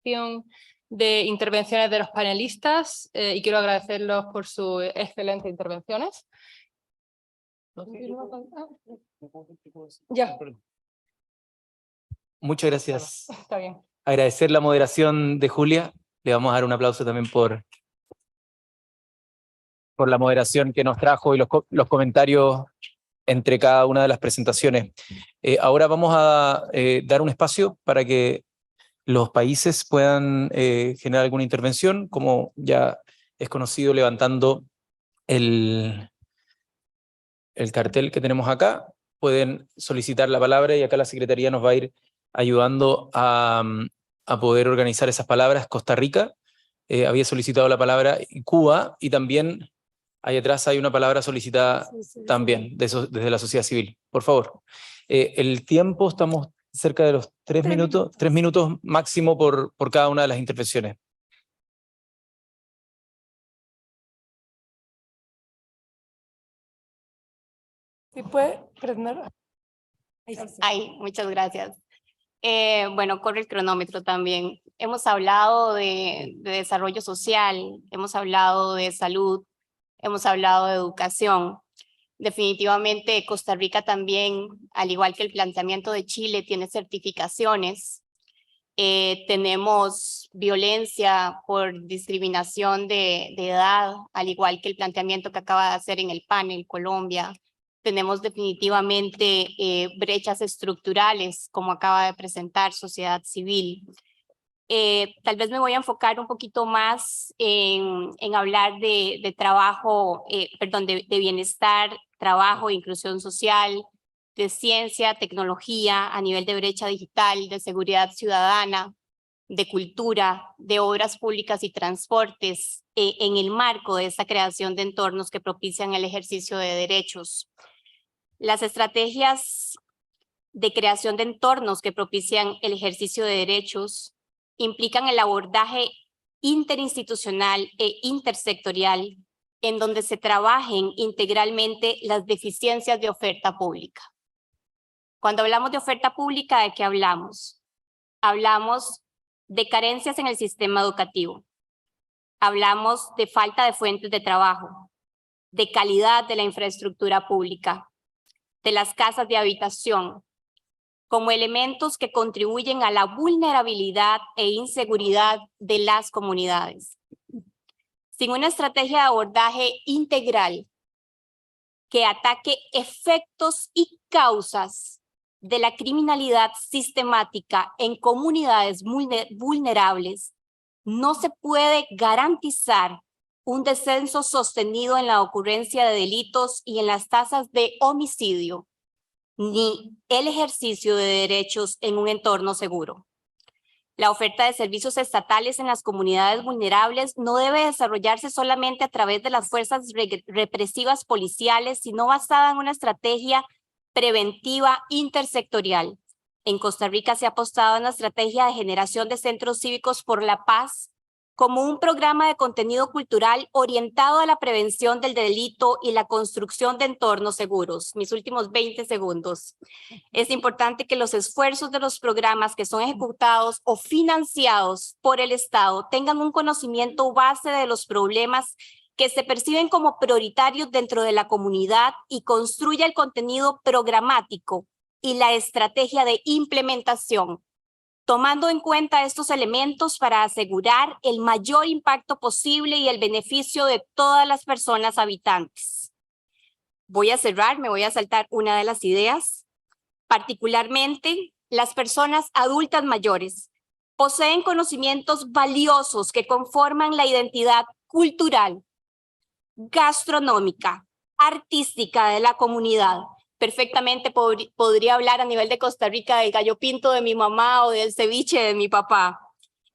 sección de intervenciones de los panelistas y quiero agradecerlos por sus excelentes intervenciones. Ya. Muchas gracias. Está bien. Agradecer la moderación de Julia. Le vamos a dar un aplauso también por la moderación que nos trajo y los comentarios entre cada una de las presentaciones. Ahora vamos a dar un espacio para que los países puedan generar alguna intervención, como ya es conocido, levantando el cartel que tenemos acá. Pueden solicitar la palabra y acá la Secretaría nos va a ir ayudando a poder organizar esas palabras. Costa Rica había solicitado la palabra, Cuba, y también ahí atrás hay una palabra solicitada también desde la sociedad civil. Por favor. El tiempo, estamos cerca de los 3 minutos, 3 minutos máximo por cada una de las intervenciones. ¿Sí puede prender? Ay, muchas gracias. Bueno, corre el cronómetro también. Hemos hablado de desarrollo social, hemos hablado de salud, hemos hablado de educación. Definitivamente Costa Rica también, al igual que el planteamiento de Chile, tiene certificaciones. Tenemos violencia por discriminación de edad, al igual que el planteamiento que acaba de hacer en el panel Colombia. Tenemos definitivamente brechas estructurales, como acaba de presentar sociedad civil. Tal vez me voy a enfocar un poquito más en hablar de trabajo, de bienestar, trabajo, inclusión social, de ciencia, tecnología, a nivel de brecha digital, de seguridad ciudadana, de cultura, de obras públicas y transportes, en el marco de esta creación de entornos que propician el ejercicio de derechos. Las estrategias de creación de entornos que propician el ejercicio de derechos implican el abordaje interinstitucional e intersectorial en donde se trabajen integralmente las deficiencias de oferta pública. Cuando hablamos de oferta pública, ¿de qué hablamos? Hablamos de carencias en el sistema educativo. Hablamos de falta de fuentes de trabajo, de calidad de la infraestructura pública, de las casas de habitación, como elementos que contribuyen a la vulnerabilidad e inseguridad de las comunidades. Sin una estrategia de abordaje integral que ataque efectos y causas de la criminalidad sistemática en comunidades vulnerables, no se puede garantizar un descenso sostenido en la ocurrencia de delitos y en las tasas de homicidio, ni el ejercicio de derechos en un entorno seguro. La oferta de servicios estatales en las comunidades vulnerables no debe desarrollarse solamente a través de las fuerzas represivas policiales, sino basada en una estrategia preventiva intersectorial. En Costa Rica se ha apostado en la estrategia de generación de centros cívicos por la paz como un programa de contenido cultural orientado a la prevención del delito y la construcción de entornos seguros. Mis últimos 20 segundos. Es importante que los esfuerzos de los programas que son ejecutados o financiados por el Estado tengan un conocimiento base de los problemas que se perciben como prioritarios dentro de la comunidad y construya el contenido programático y la estrategia de implementación, tomando en cuenta estos elementos para asegurar el mayor impacto posible y el beneficio de todas las personas habitantes. Voy a cerrar, me voy a saltar una de las ideas. Particularmente, las personas adultas mayores poseen conocimientos valiosos que conforman la identidad cultural, gastronómica, artística de la comunidad. Perfectamente podría hablar a nivel de Costa Rica del gallo pinto de mi mamá o del ceviche de mi papá.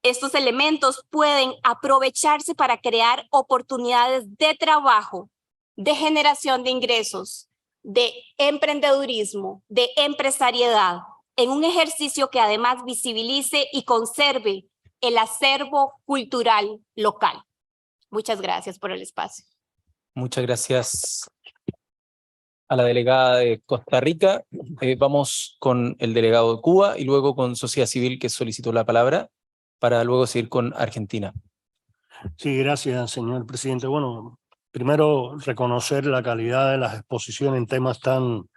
Estos elementos pueden aprovecharse para crear oportunidades de trabajo, de generación de ingresos, de emprendedurismo, de empresariedad, en un ejercicio que además visibilice y conserve el acervo cultural local. Muchas gracias por el espacio. Muchas gracias a la delegada de Costa Rica. Vamos con el delegado de Cuba y luego con Sociedad Civil, que solicitó la palabra para luego seguir con Argentina. Sí, gracias, señor presidente. Bueno, primero reconocer la calidad de las exposiciones en temas tan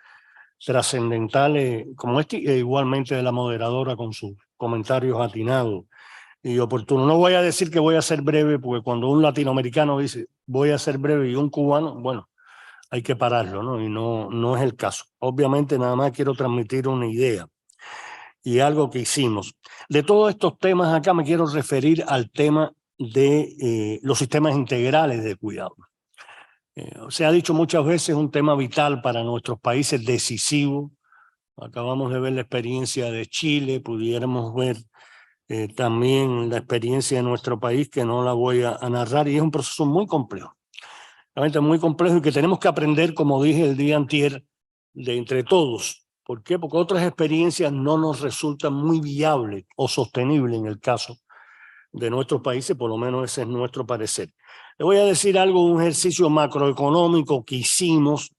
trascendentales como este, e igualmente de la moderadora con sus comentarios atinados y oportunos. No voy a decir que voy a ser breve, porque cuando un latinoamericano dice voy a ser breve y un cubano, bueno, hay que pararlo, ¿no? Y no es el caso. Obviamente nada más quiero transmitir una idea y algo que hicimos. De todos estos temas acá me quiero referir al tema de los sistemas integrales de cuidado. Se ha dicho muchas veces, un tema vital para nuestros países, decisivo. Acabamos de ver la experiencia de Chile, pudiéramos ver también la experiencia de nuestro país, que no la voy a narrar, y es un proceso muy complejo, realmente muy complejo, y que tenemos que aprender, como dije el día antier, de entre todos. ¿Por qué? Porque otras experiencias no nos resultan muy viables o sostenibles en el caso de nuestros países, por lo menos ese es nuestro parecer. Le voy a decir algo, un ejercicio macroeconómico que hicimos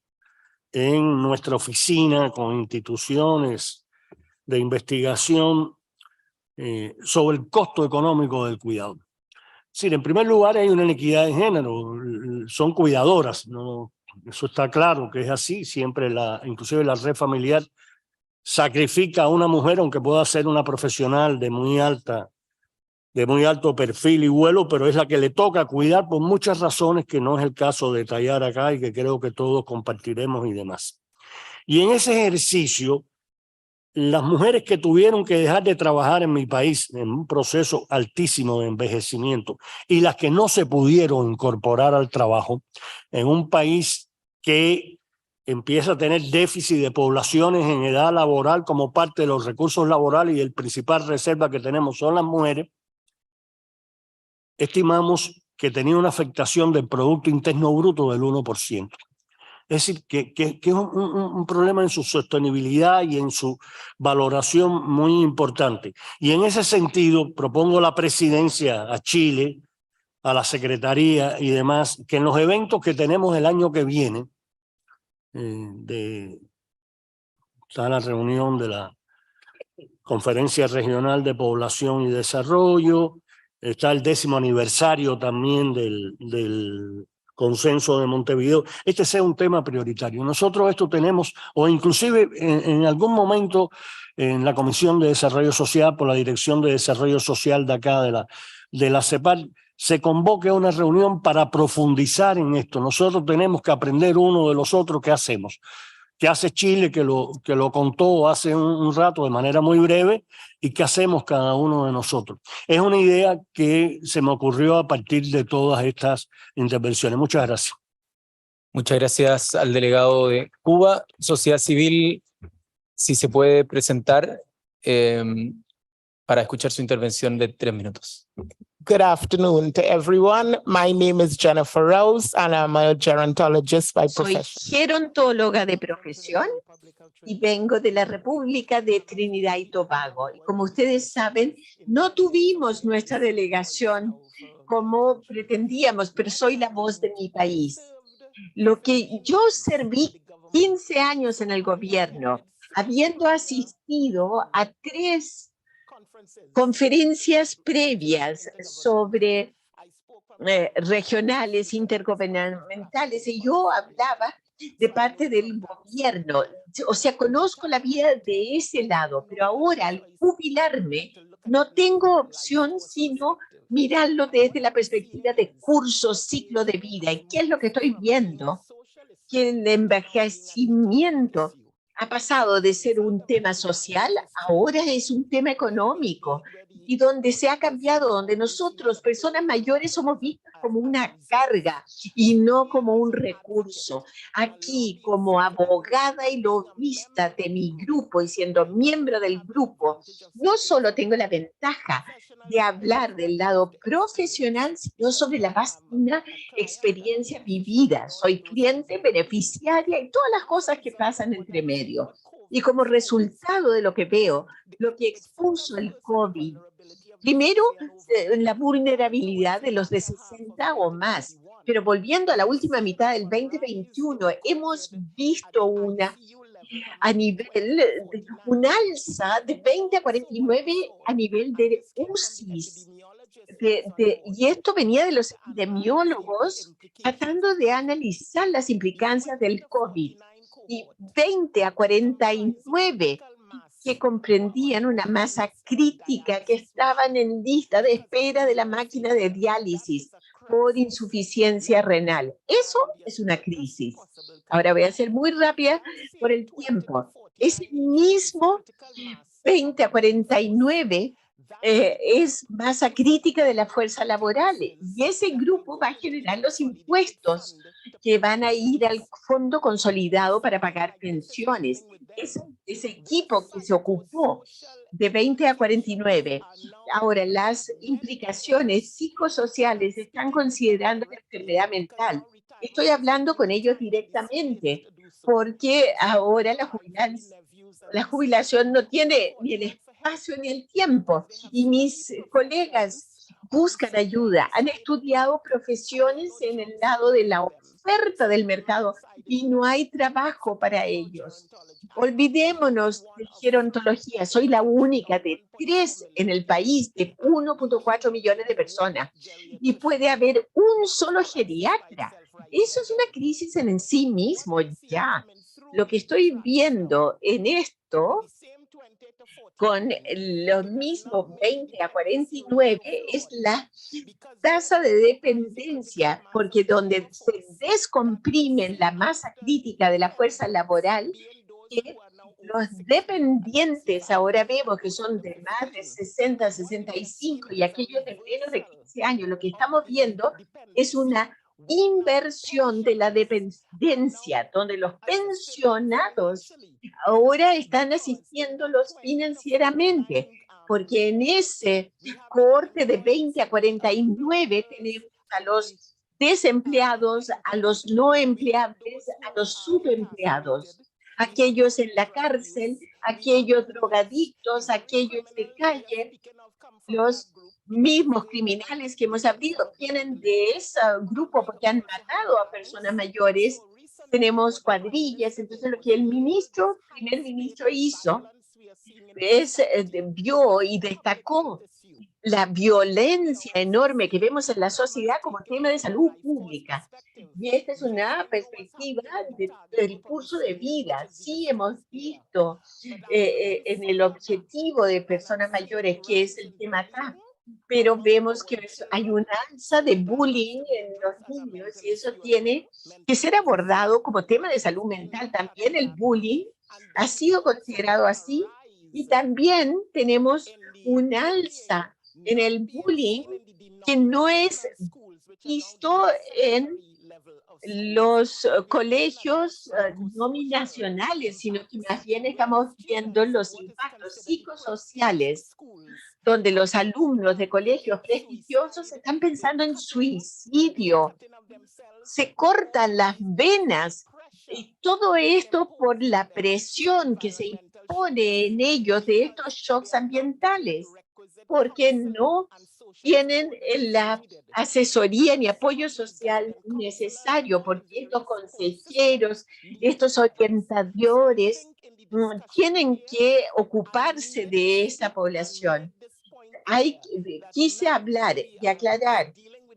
en nuestra oficina con instituciones de investigación sobre el costo económico del cuidado. Es decir, en primer lugar hay una inequidad de género, son cuidadoras, ¿no? Eso está claro que es así, siempre inclusive la red familiar sacrifica a una mujer, aunque pueda ser una profesional de muy alto perfil y vuelo, pero es la que le toca cuidar por muchas razones que no es el caso de detallar acá y que creo que todos compartiremos y demás. Y en ese ejercicio, las mujeres que tuvieron que dejar de trabajar en mi país en un proceso altísimo de envejecimiento y las que no se pudieron incorporar al trabajo en un país que empieza a tener déficit de poblaciones en edad laboral como parte de los recursos laborales y el principal reserva que tenemos son las mujeres, estimamos que tenía una afectación del Producto Interno Bruto del 1%. Es decir, que es un problema en su sostenibilidad y en su valoración muy importante. Y en ese sentido, propongo la presidencia a Chile, a la Secretaría y demás, que en los eventos que tenemos el año que viene, está la reunión de la Conferencia Regional de Población y Desarrollo, está el 10º aniversario también del Consenso de Montevideo, este sea un tema prioritario. Nosotros esto tenemos, o inclusive en algún momento en la Comisión de Desarrollo Social, por la Dirección de Desarrollo Social de acá de la CEPAL, se convoque a una reunión para profundizar en esto. Nosotros tenemos que aprender uno de los otros qué hacemos. ¿Qué hace Chile, que lo contó hace un rato de manera muy breve, y qué hacemos cada uno de nosotros? Es una idea que se me ocurrió a partir de todas estas intervenciones. Muchas gracias. Muchas gracias al delegado de Cuba. Sociedad civil, si se puede presentar para escuchar su intervención de 3 minutos. Good afternoon to everyone. My name is Jennifer Rose and I'm a gerontologist by Soy profession. gerontóloga de profesión y vengo de la República de Trinidad y Tobago. Y como ustedes saben, no tuvimos nuestra delegación como pretendíamos, pero soy la voz de mi país. Lo que yo serví 15 años en el gobierno, habiendo asistido a 3 conferencias previas sobre regionales, intergubernamentales, y yo hablaba de parte del gobierno. O sea, conozco la vida de ese lado, pero ahora al jubilarme no tengo opción sino mirarlo desde la perspectiva de curso, ciclo de vida. ¿Y qué es lo que estoy viendo? Que el envejecimiento ha pasado de ser un tema social, ahora es un tema económico, y donde se ha cambiado, donde nosotros, personas mayores, somos vistas como una carga y no como un recurso. Aquí, como abogada y lobista de mi grupo y siendo miembro del grupo, no solo tengo la ventaja de hablar del lado profesional, sino sobre la vasta experiencia vivida. Soy cliente, beneficiaria y todas las cosas que pasan entre medio. Y como resultado de lo que veo, lo que expuso el COVID, primero, la vulnerabilidad de los de 60 o más. Pero volviendo a la última mitad del 2021, hemos visto una a nivel, un alza de 20 a 49 a nivel de UCIs. Y esto venía de los epidemiólogos tratando de analizar las implicancias del COVID. Y 20 a 49 que comprendían una masa crítica, que estaban en lista de espera de la máquina de diálisis por insuficiencia renal. Eso es una crisis. Ahora voy a ser muy rápida por el tiempo. Ese mismo 20 a 49 es masa crítica de la fuerza laboral, y ese grupo va a generar los impuestos que van a ir al fondo consolidado para pagar pensiones. Ese equipo que se ocupó de 20 a 49. Ahora, las implicaciones psicosociales están considerando la enfermedad mental. Estoy hablando con ellos directamente, porque ahora la jubilación no tiene ni el espacio ni el tiempo, y mis colegas buscan ayuda, han estudiado profesiones en el lado de la oferta del mercado y no hay trabajo para ellos. Olvidémonos de gerontología, soy la única de 3 en el país, de 1.4 millones de personas, y puede haber un solo geriatra. Eso es una crisis en sí mismo ya. Lo que estoy viendo en esto, con los mismos 20 a 49, es la tasa de dependencia, porque donde se descomprimen la masa crítica de la fuerza laboral, que los dependientes ahora vemos que son de más de 60, 65 y aquellos de menos de 15 años, lo que estamos viendo es una inversión de la dependencia, donde los pensionados ahora están asistiéndolos financieramente, porque en ese cohorte de 20 a 49 tenemos a los desempleados, a los no empleables, a los subempleados, aquellos en la cárcel, aquellos drogadictos, aquellos de calle, los mismos criminales que hemos hablado vienen de ese grupo porque han matado a personas mayores. Tenemos cuadrillas. Entonces, lo que el primer ministro hizo es vio y destacó la violencia enorme que vemos en la sociedad como tema de salud pública. Y esta es una perspectiva del curso de vida. Sí hemos visto en el objetivo de personas mayores, que es el tema acá, pero vemos que hay una alza de bullying en los niños, y eso tiene que ser abordado como tema de salud mental. También el bullying ha sido considerado así, y también tenemos un alza en el bullying que no es visto en los colegios nominacionales, sino que más bien estamos viendo los impactos psicosociales, donde los alumnos de colegios prestigiosos están pensando en suicidio, se cortan las venas, y todo esto por la presión que se impone en ellos de estos shocks ambientales, porque no tienen la asesoría ni apoyo social necesario, porque estos consejeros, estos orientadores tienen que ocuparse de esa población. Quise hablar y aclarar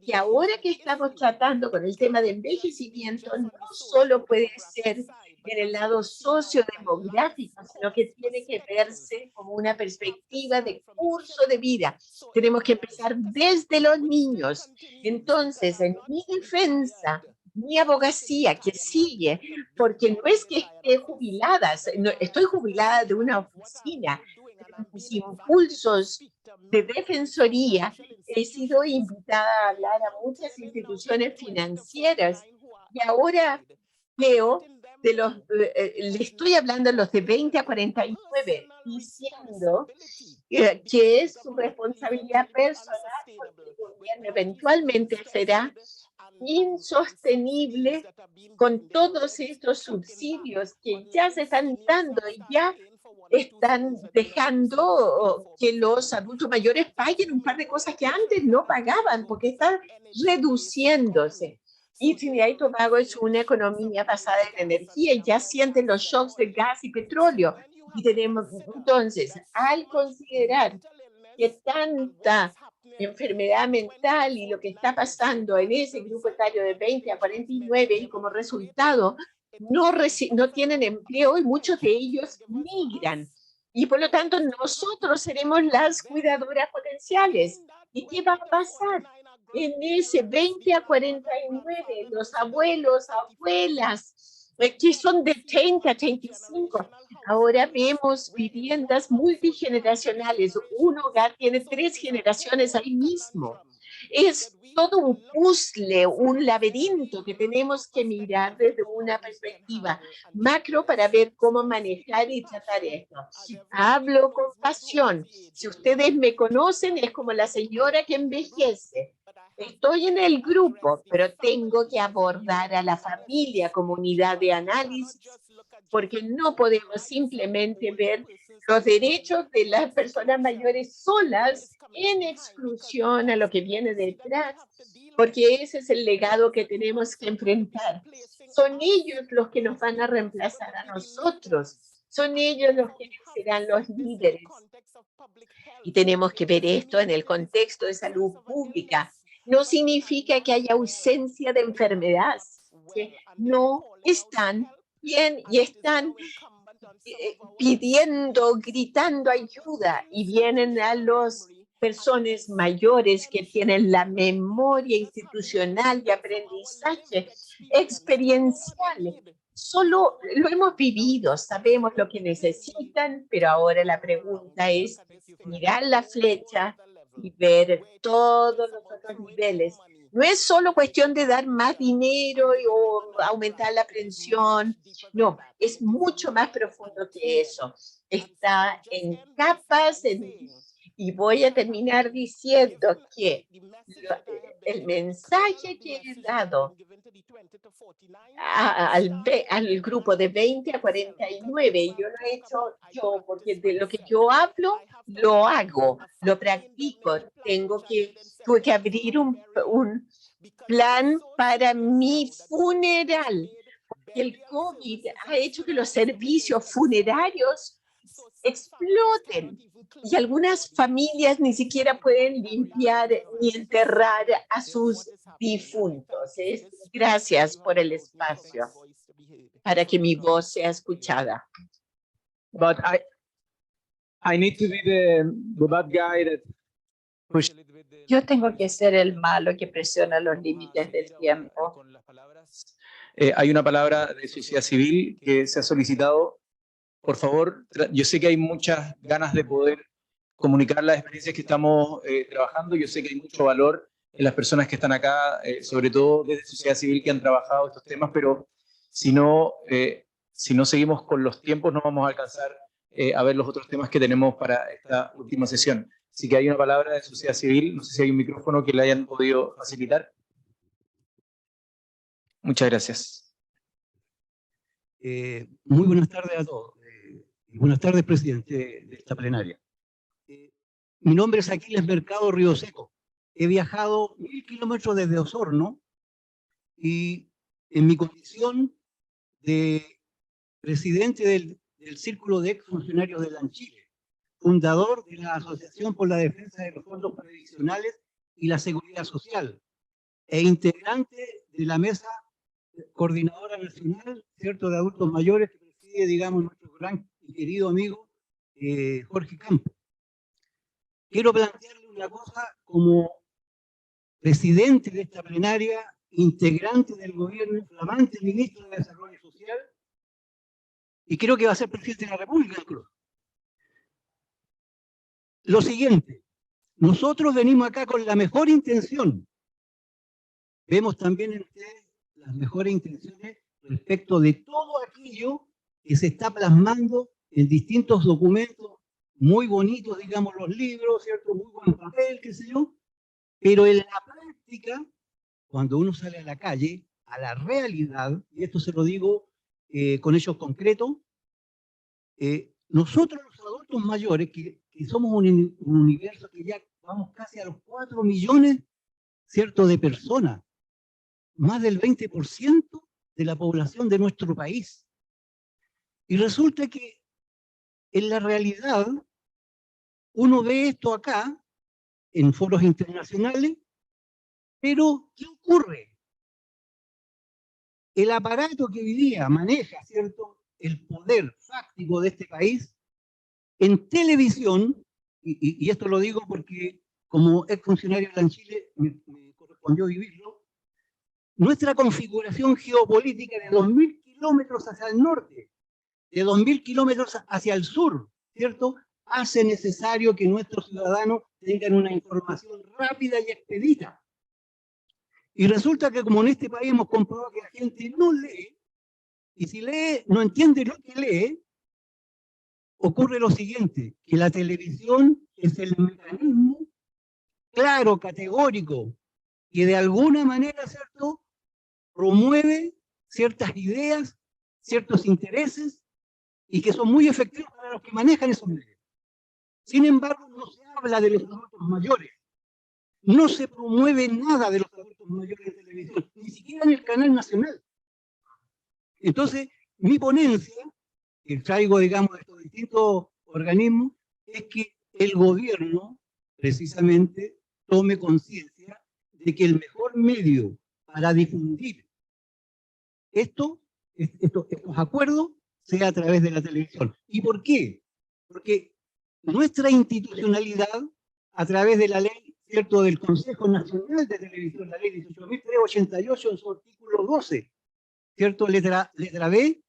que ahora que estamos tratando con el tema de envejecimiento, no solo puede ser en el lado sociodemográfico, sino que tiene que verse como una perspectiva de curso de vida. Tenemos que empezar desde los niños. Entonces, en mi defensa, mi abogacía que sigue, porque no es que esté jubilada, no, estoy jubilada de una oficina, mis impulsos de defensoría, he sido invitada a hablar a muchas instituciones financieras, y ahora veo le estoy hablando a los de 20 a 49, diciendo que es su responsabilidad personal, porque el gobierno eventualmente será insostenible con todos estos subsidios que ya se están dando y ya están dejando que los adultos mayores paguen un par de cosas que antes no pagaban, porque están reduciéndose. Y Trinidad y Tobago es una economía basada en energía y ya sienten los shocks de gas y petróleo. Y tenemos, entonces, al considerar que tanta enfermedad mental y lo que está pasando en ese grupo etario de 20 a 49 y como resultado no tienen empleo y muchos de ellos migran. Y por lo tanto nosotros seremos las cuidadoras potenciales. ¿Y qué va a pasar? En ese 20 a 49, los abuelos, abuelas, que son de 30 a 35, ahora vemos viviendas multigeneracionales. Un hogar tiene 3 generaciones ahí mismo. Es todo un puzzle, un laberinto que tenemos que mirar desde una perspectiva macro para ver cómo manejar y tratar esto. Hablo con pasión. Si ustedes me conocen, es como la señora que envejece. Estoy en el grupo, pero tengo que abordar a la familia como unidad de análisis, porque no podemos simplemente ver los derechos de las personas mayores solas en exclusión a lo que viene detrás, porque ese es el legado que tenemos que enfrentar. Son ellos los que nos van a reemplazar a nosotros, son ellos los que serán los líderes. Y tenemos que ver esto en el contexto de salud pública. No significa que haya ausencia de enfermedad, que no están bien y están pidiendo, gritando ayuda y vienen a las personas mayores que tienen la memoria institucional y aprendizaje experiencial. Solo lo hemos vivido, sabemos lo que necesitan, pero ahora la pregunta es mirar la flecha y ver todos los otros niveles. No es solo cuestión de dar más dinero o aumentar la pensión, no, es mucho más profundo que eso. Está en capas, y voy a terminar diciendo que el mensaje que he dado al grupo de 20 a 49, yo lo he hecho yo, porque de lo que yo hablo, lo hago, lo practico. Tuve que abrir un plan para mi funeral. El COVID ha hecho que los servicios funerarios exploten y algunas familias ni siquiera pueden limpiar ni enterrar a sus difuntos. Gracias por el espacio para que mi voz sea escuchada. But I need to be the bad guy that pushes. Yo tengo que ser el malo que presiona los límites del tiempo. Hay una palabra de sociedad civil que se ha solicitado. Por favor, yo sé que hay muchas ganas de poder comunicar las experiencias que estamos trabajando. Yo sé que hay mucho valor en las personas que están acá, sobre todo desde sociedad civil que han trabajado estos temas, pero si no seguimos con los tiempos no vamos a alcanzar a ver los otros temas que tenemos para esta última sesión. Así que hay una palabra de sociedad civil, no sé si hay un micrófono que le hayan podido facilitar. Muchas gracias. Muy buenas tardes a todos. Buenas tardes, presidente de esta plenaria. Mi nombre es Aquiles Mercado Río Seco. He viajado 1000 kilómetros desde Osorno y en mi condición de presidente del Círculo de Exfuncionarios de LANChile, fundador de la Asociación por la Defensa de los Fondos Previsionales y la Seguridad Social e integrante de la Mesa Coordinadora Nacional, ¿cierto?, de Adultos Mayores que preside, digamos, nuestro gran y querido amigo Jorge Campos. Quiero plantearle una cosa como presidente de esta plenaria, integrante del gobierno, flamante ministro de Desarrollo Social, y creo que va a ser presidente de la República incluso. Lo siguiente, nosotros venimos acá con la mejor intención. Vemos también en ustedes las mejores intenciones respecto de todo aquello que se está plasmando en distintos documentos muy bonitos, digamos, los libros, ¿cierto? Muy buen papel, qué sé yo, pero en la práctica, cuando uno sale a la calle, a la realidad, y esto se lo digo con hechos concretos, nosotros los adultos mayores, que somos un universo que ya vamos casi a los 4 millones, ¿cierto?, de personas, más del 20% de la población de nuestro país. Y resulta que en la realidad uno ve esto acá, en foros internacionales, pero ¿qué ocurre? El aparato que hoy día maneja, ¿cierto?, el poder fáctico de este país, en televisión, y esto lo digo porque como exfuncionario en Chile me correspondió vivirlo, nuestra configuración geopolítica de 2.000 kilómetros hacia el norte, de 2.000 kilómetros hacia el sur, ¿cierto?, hace necesario que nuestros ciudadanos tengan una información rápida y expedita. Y resulta que como en este país hemos comprobado que la gente no lee, y si lee, no entiende lo que lee, ocurre lo siguiente, que la televisión es el mecanismo claro, categórico, que de alguna manera, ¿cierto?, promueve ciertas ideas, ciertos intereses, y que son muy efectivos para los que manejan esos medios. Sin embargo, no se habla de los adultos mayores, no se promueve nada de los adultos mayores en televisión, ni siquiera en el canal nacional. Entonces, mi ponencia, que traigo, digamos, de estos distintos organismos, es que el gobierno, precisamente, tome conciencia de que el mejor medio para difundir estos acuerdos sea a través de la televisión. ¿Y por qué? Porque nuestra institucionalidad, a través de la ley, ¿cierto?, del Consejo Nacional de Televisión, la ley 18.388 en su artículo 12, ¿cierto?, letra B,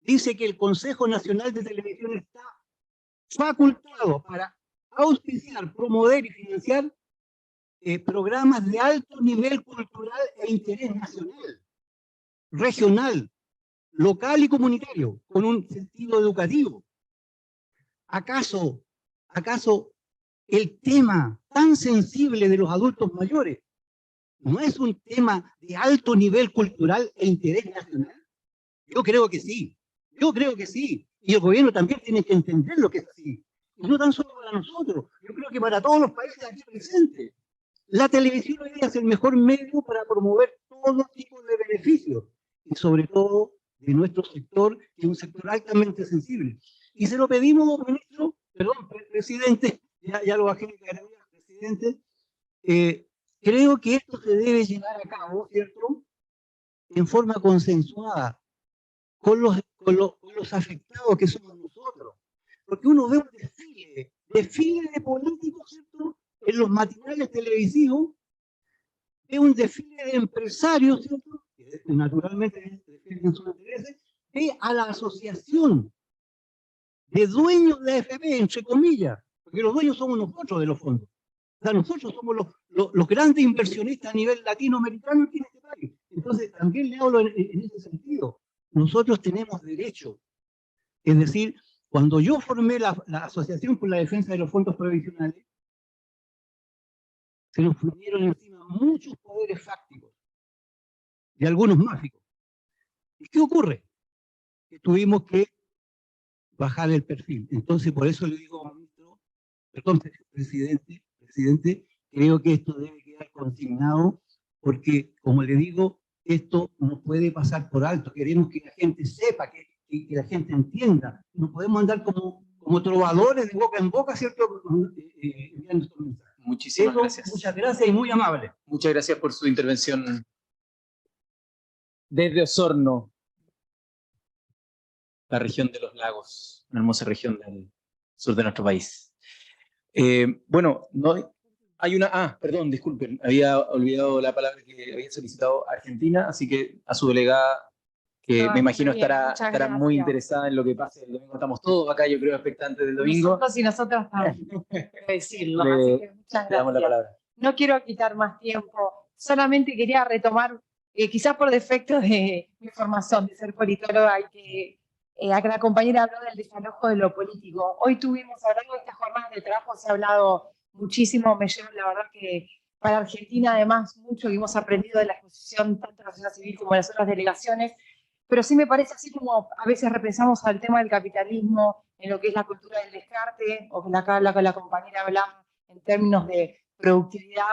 dice que el Consejo Nacional de Televisión está facultado para auspiciar, promover y financiar programas de alto nivel cultural e interés nacional, regional, local y comunitario, con un sentido educativo. ¿Acaso el tema tan sensible de los adultos mayores no es un tema de alto nivel cultural e interés nacional? Yo creo que sí, y el gobierno también tiene que entender lo que es así, y no tan solo para nosotros, yo creo que para todos los países aquí presentes. La televisión hoy día es el mejor medio para promover todo tipo de beneficios, y sobre todo de nuestro sector, que es un sector altamente sensible. Y se lo pedimos, ministro, perdón, presidente, ya lo bajé, presidente, creo que esto se debe llevar a cabo, ¿cierto?, en forma consensuada, con los afectados que somos nosotros. Porque uno ve un desfile de políticos, ¿cierto?, en los matinales televisivos, ve un desfile de empresarios, ¿cierto?, que naturalmente defienden sus intereses, ve a la asociación de dueños de AFP, entre comillas, porque los dueños somos nosotros de los fondos. O sea, nosotros somos los grandes inversionistas a nivel latinoamericano aquí en este país. Entonces, también le hablo en ese sentido. Nosotros tenemos derecho. Es decir, cuando yo formé la Asociación por la Defensa de los Fondos Previsionales, se nos vinieron encima muchos poderes fácticos y algunos mágicos. ¿Y qué ocurre? Que tuvimos que bajar el perfil. Entonces, por eso le digo, ministro, perdón, presidente, creo que esto debe quedar consignado, porque, como le digo, esto no puede pasar por alto. Queremos que la gente sepa, que la gente entienda. No podemos andar como trovadores de boca en boca, ¿cierto?, enviando estos mensajes. Muchísimas gracias. Muchas gracias y muy amable. Muchas gracias por su intervención. Desde Osorno, la región de los lagos, una hermosa región del sur de nuestro país. Bueno, no hay una... perdón, disculpen, había olvidado la palabra que había solicitado Argentina, así que a su delegada, que No, me imagino muy bien, estará muy gracias. interesada en lo que pase el domingo. Estamos todos acá, yo creo, expectantes del domingo. Nosotros y nosotras también, decirlo. Le- Así que muchas Le damos la gracias. palabra. No quiero quitar más tiempo, solamente quería retomar, quizás por defecto de mi formación de ser politóloga, y que acá la compañera habló del desalojo de lo político. Hoy tuvimos, hablando de estas jornadas de trabajo, se ha hablado muchísimo, me llevo la verdad que para Argentina además mucho, y hemos aprendido de la exposición tanto de la sociedad civil como de las otras delegaciones, pero sí me parece, así como a veces repensamos al tema del capitalismo, en lo que es la cultura del descarte, o que acá la compañera hablaba en términos de productividad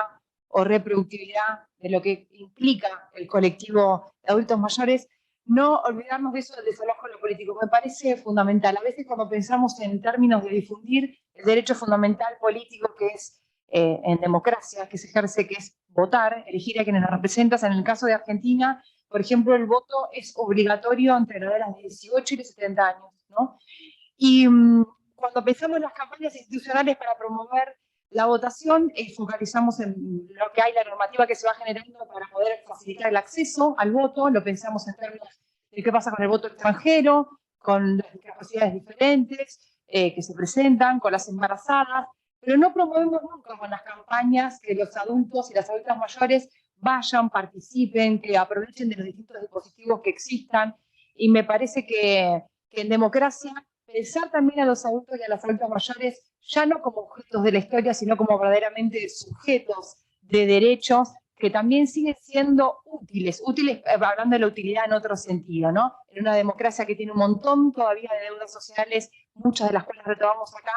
o reproductividad de lo que implica el colectivo de adultos mayores, no olvidarnos de eso del desalojo de lo político. Me parece fundamental. A veces cuando pensamos en términos de difundir el derecho fundamental político que es en democracia, que se ejerce, que es votar, elegir a quienes nos representan. En el caso de Argentina, por ejemplo, el voto es obligatorio entre las edades de 18 y los 70 años, ¿no? Y cuando pensamos en las campañas institucionales para promover la votación, focalizamos en lo que hay, la normativa que se va generando para poder facilitar el acceso al voto, lo pensamos en términos de qué pasa con el voto extranjero, con las discapacidades diferentes que se presentan, con las embarazadas, pero no promovemos nunca con las campañas que los adultos y las adultas mayores vayan, participen, que aprovechen de los distintos dispositivos que existan, y me parece que en democracia pensar también a los adultos y a las adultas mayores ya no como objetos de la historia, sino como verdaderamente sujetos de derechos que también siguen siendo útiles hablando de la utilidad en otro sentido, ¿no? En una democracia que tiene un montón todavía de deudas sociales, muchas de las cuales retomamos acá,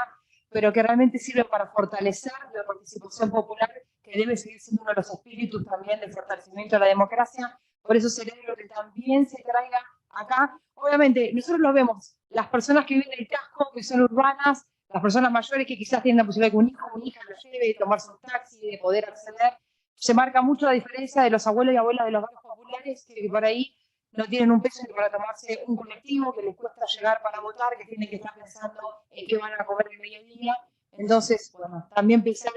pero que realmente sirve para fortalecer la participación popular, que debe seguir siendo uno de los espíritus también del fortalecimiento de la democracia. Por eso celebro que también se traiga acá. Obviamente, nosotros lo vemos, las personas que viven en el casco, que son urbanas, las personas mayores que quizás tienen la posibilidad de que un hijo o una hija lo lleve, de tomarse un taxi, de poder acceder. Se marca mucho la diferencia de los abuelos y abuelas de los barrios populares, que por ahí no tienen un peso para tomarse un colectivo, que les cuesta llegar para votar, que tienen que estar pensando en qué van a comer el día a día. Entonces, bueno, también pensar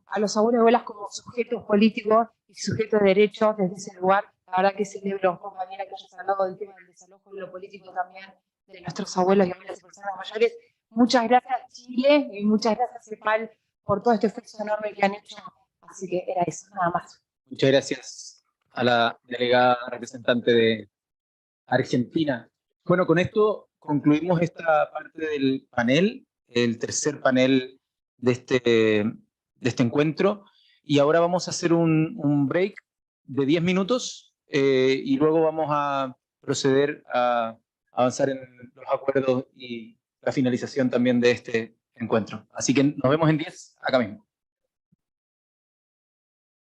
a los abuelos y abuelas como sujetos políticos y sujetos de derechos desde ese lugar. La verdad que celebro, compañera, que hayas hablado del tema del desalojo de lo político también de nuestros abuelos y abuelas y personas mayores. Muchas gracias, Chile, y muchas gracias, CEPAL, por todo este esfuerzo enorme que han hecho. Así que era eso, nada más. Muchas gracias a la delegada representante de Argentina. Bueno, con esto concluimos esta parte del panel, el tercer panel de este encuentro, y ahora vamos a hacer un break de 10 minutos y luego vamos a proceder a avanzar en los acuerdos y la finalización también de este encuentro. Así que nos vemos en 10 acá mismo.